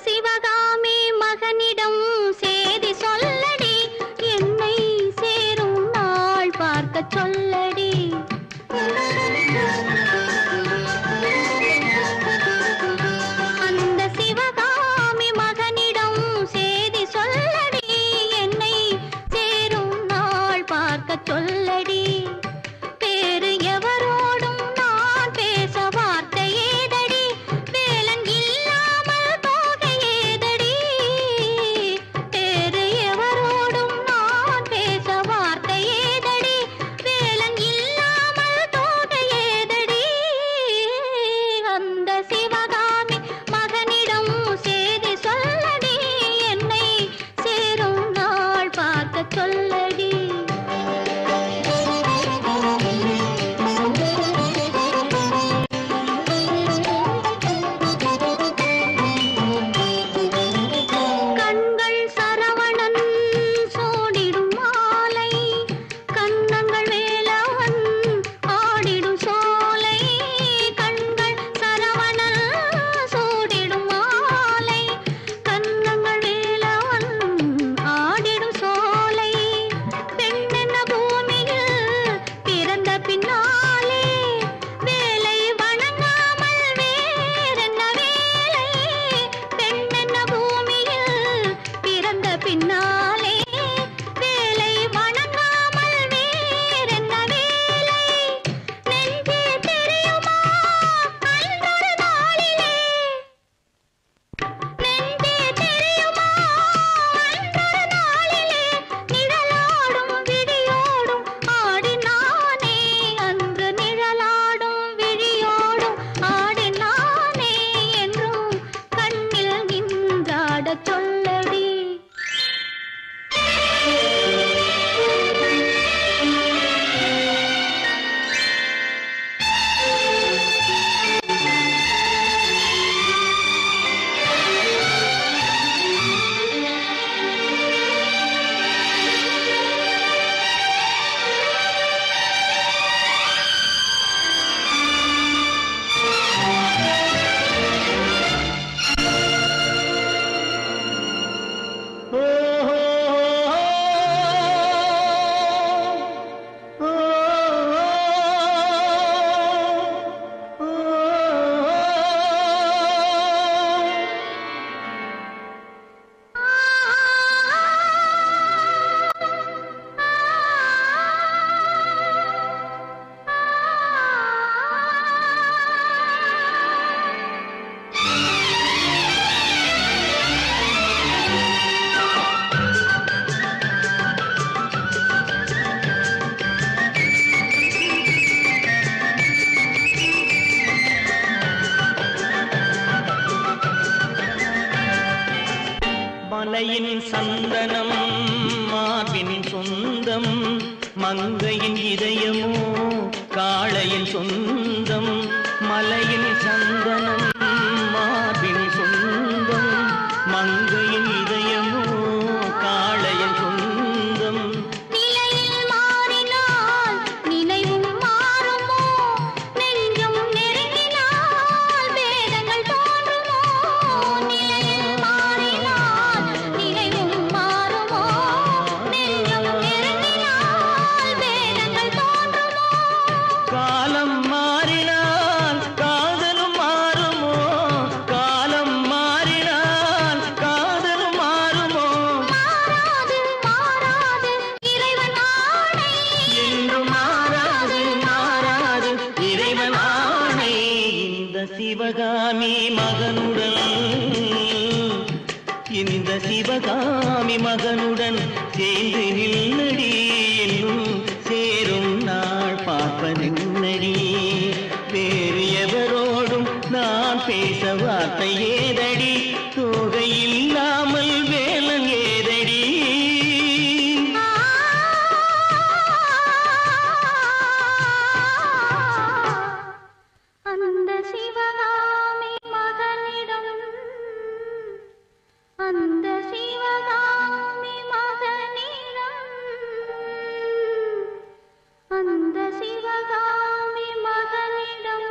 சிவகாமி மகனிடம் சேதி சொல்லடி, என்னை சேரும் நாள் பார்க்க சொல்லடி. அந்த சிவகாமி மகனிடம் சேதி சொல்லடி, என்னை சேரும் நாள் பார்க்க சொல்லடி. வேறு எவரோடும் நான் பேச வார்த்தை ஏதடி, வேலன் இல்லாமல் போக ஏதடி. வேறு எவரோடும் நான் பேச வார்த்தை ஏதடி, வேலன் இல்லாமல் போக ஏதடி. அந்த சிவகாமி மகனிடம் சேதி சொல்லடி, என்னை சேரும் நாள் பார்க்க சொல்லடி. கண்கள் சரவணன் சூடிடும் மாலை, கண்ணங்கள் வேலவன் ஆடிடும் சோலை. கண்கள் சரவணன் சூடிடும் மாலை, கண்ணங்கள் வேலவன் ஆடிடும் சோலை. பெண்ணென்ன பூமியில் பிறந்த பின்னாலே, வேலை வணங்காமல் வேறென்ன வேலை. பெண்ணென்ன பூமியில் பிறந்த பின்னாலே, வேலை வணங்காமல் வேறென்ன வேலை. நெஞ்சே தெரியுமா அன்றொரு நாளிலே, நெஞ்சே தெரியுமா அன்றொரு நாளிலே, நிழலாடும் விழியோடும் ஆடினானே. அன்று நிழலாடும் விழியோடும் ஆடினானே, என்றும் கண்ணில் நின்றாடச் சொல்லடி. மலையின் சந்தனம் மார்பின் சொந்தம், மங்கையின் இதயமோ காளையின் சொந்தம். மலையின் சந்தனம் மார்பின் சொந்தம், மங்கையின் இதயமோ காளையின் சொந்தம். நிலையில் மாறினால் நினைவும் மாறுமோ, நெஞ்சம் நெருங்கினால் வேதங்கள் தோன்றுமோ. நிலையில் மாறினால் நினைவும் மாறுமோ, நெஞ்சம் நெருங்கினால் வேதங்கள் தோன்றுமோ. காலம் மாறினால் காதலும் மாறுமோ, காலம் மாறினால் காதலும் மாறுமோ. மாறாது மாறாது இறைவன் ஆணை, என்றும் மாறாது மாறாது இறைவன் ஆணை. இந்த சிவகாமி மகனுடன், இந்த சிவகாமி மகனுடன் சேர்ந்து நில்லடி, என்னும் சேரும் நாள் பார்ப்பதென்னடி. வேறு எவரோடும் நான் பேச வார்த்தை ஏதடி, தோகை இல்லாமல் வேலன் ஏதடி. அந்த சிவகாமி மகனிடம், அந்த சிவகாமி மகனிடம், அந்த சிவகாமி மகனிடம்